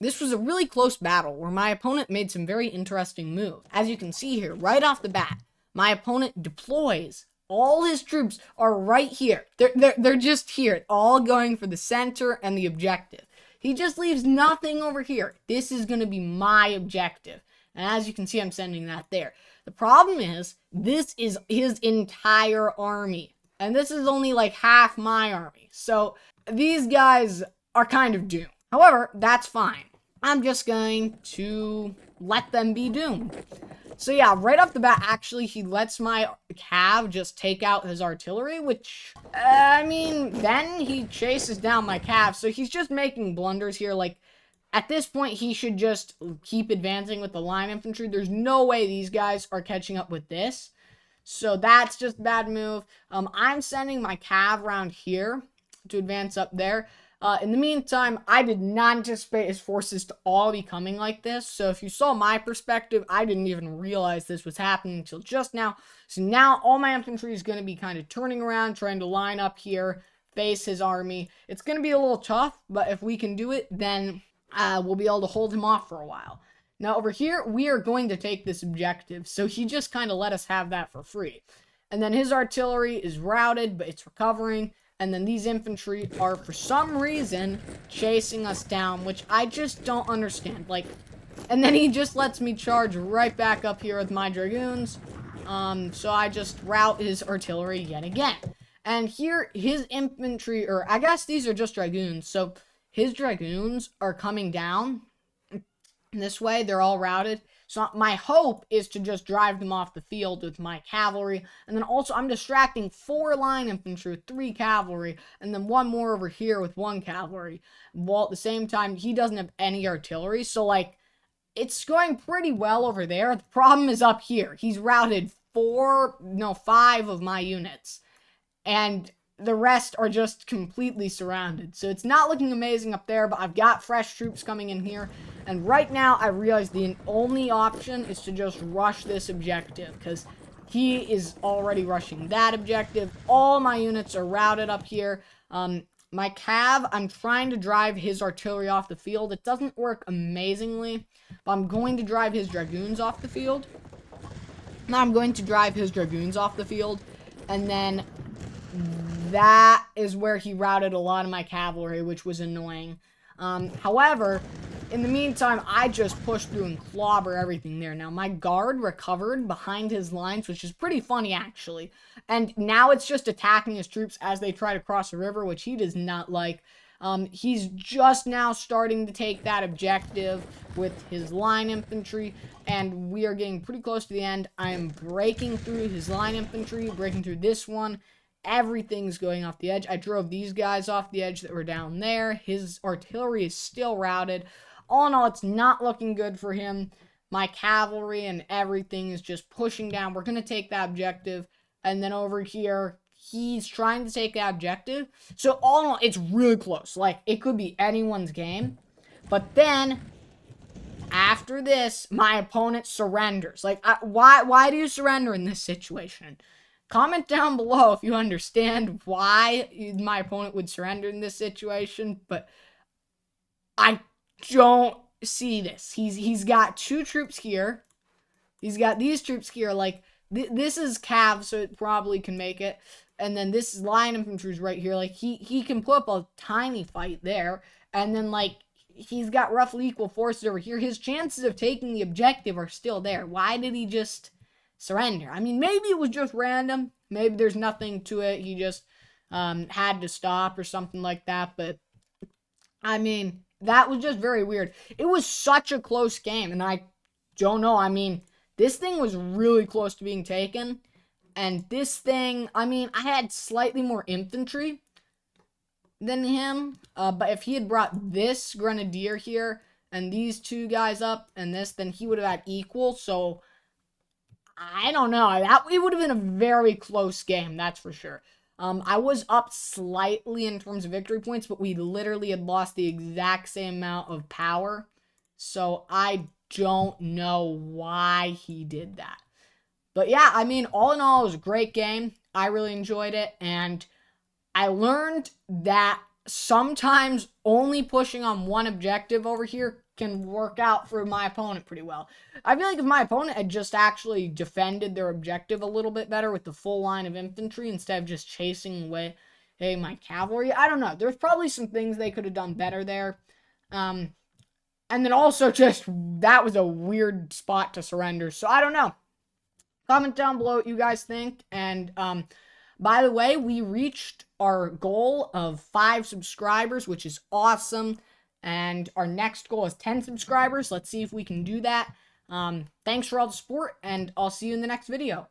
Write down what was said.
This was a really close battle where my opponent made some very interesting moves. As you can see here, right off the bat, my opponent deploys. All his troops are right here. They're just here, all going for the center and the objective. He just leaves nothing over here. This is going to be my objective. And as you can see, I'm sending that there. The problem is, this is his entire army. And this is only like half my army. So these guys are kind of doomed. However, that's fine. I'm just going to let them be doomed. So yeah, right off the bat, actually, he lets my cav just take out his artillery, which, I mean, then he chases down my cav, so he's just making blunders here. Like, at this point, he should just keep advancing with the line infantry. There's no way these guys are catching up with this. So that's just a bad move. I'm sending my cav around here to advance up there. In the meantime, I did not anticipate his forces to all be coming like this. So if you saw my perspective, I didn't even realize this was happening until just now. So now all my infantry is going to be kind of turning around, trying to line up here, face his army. It's going to be a little tough, but if we can do it, then we'll be able to hold him off for a while. Now over here, we are going to take this objective. So he just kind of let us have that for free. And then his artillery is routed, but it's recovering. And then these infantry are, for some reason, chasing us down, which I just don't understand. Like, and then he just lets me charge right back up here with my dragoons. So I just rout his artillery yet again. And here, his infantry, or I guess these are just dragoons. So his dragoons are coming down this way. They're all routed. So my hope is to just drive them off the field with my cavalry. And then also I'm distracting 4 line infantry with 3 cavalry. And then 1 more over here with 1 cavalry. While at the same time, he doesn't have any artillery. So like, it's going pretty well over there. The problem is up here. He's routed 5 of my units. And the rest are just completely surrounded. So it's not looking amazing up there, but I've got fresh troops coming in here. And right now, I realize the only option is to just rush this objective, because he is already rushing that objective. All my units are routed up here. My cav, I'm trying to drive his artillery off the field. It doesn't work amazingly, but I'm going to drive his dragoons off the field. Now I'm going to drive his dragoons off the field, and then that is where he routed a lot of my cavalry, which was annoying. However, in the meantime, I just pushed through and clobber everything there. Now, my guard recovered behind his lines, which is pretty funny, actually. And now it's just attacking his troops as they try to cross the river, which he does not like. He's just now starting to take that objective with his line infantry, and we are getting pretty close to the end. I am breaking through his line infantry, breaking through this one. Everything's going off the edge. I drove these guys off the edge that were down there. His artillery is still routed. All in all, it's not looking good for him. My cavalry and everything is just pushing down. We're going to take that objective. And then over here, he's trying to take that objective. So all in all, it's really close. Like, it could be anyone's game. But then, after this, my opponent surrenders. Like, why do you surrender in this situation? Comment down below if you understand why my opponent would surrender in this situation, but I don't see this. He's got 2 troops here. He's got these troops here. Like, this is cav, so it probably can make it. And then this line infantry is right here. Like, he can put up a tiny fight there. And then, like, he's got roughly equal forces over here. His chances of taking the objective are still there. Why did he just surrender? I mean, maybe it was just random. Maybe there's nothing to it. He just had to stop or something like that. But, I mean, that was just very weird. It was such a close game, and I don't know. I mean, this thing was really close to being taken. And this thing, I mean, I had slightly more infantry than him. But if he had brought this grenadier here and these 2 guys up and this, then he would have had equal. So I don't know. It would have been a very close game, that's for sure. I was up slightly in terms of victory points, but we literally had lost the exact same amount of power. So I don't know why he did that. But yeah, I mean, all in all, it was a great game. I really enjoyed it. And I learned that sometimes only pushing on one objective over here can work out for my opponent pretty well. I feel like if my opponent had just actually defended their objective a little bit better with the full line of infantry instead of just chasing away my cavalry, I don't know. There's probably some things they could have done better there. And then also just, that was a weird spot to surrender. So I don't know. Comment down below what you guys think. And by the way, we reached our goal of 5 subscribers, which is awesome. And our next goal is 10 subscribers. Let's see if we can do that. Thanks for all the support, and I'll see you in the next video.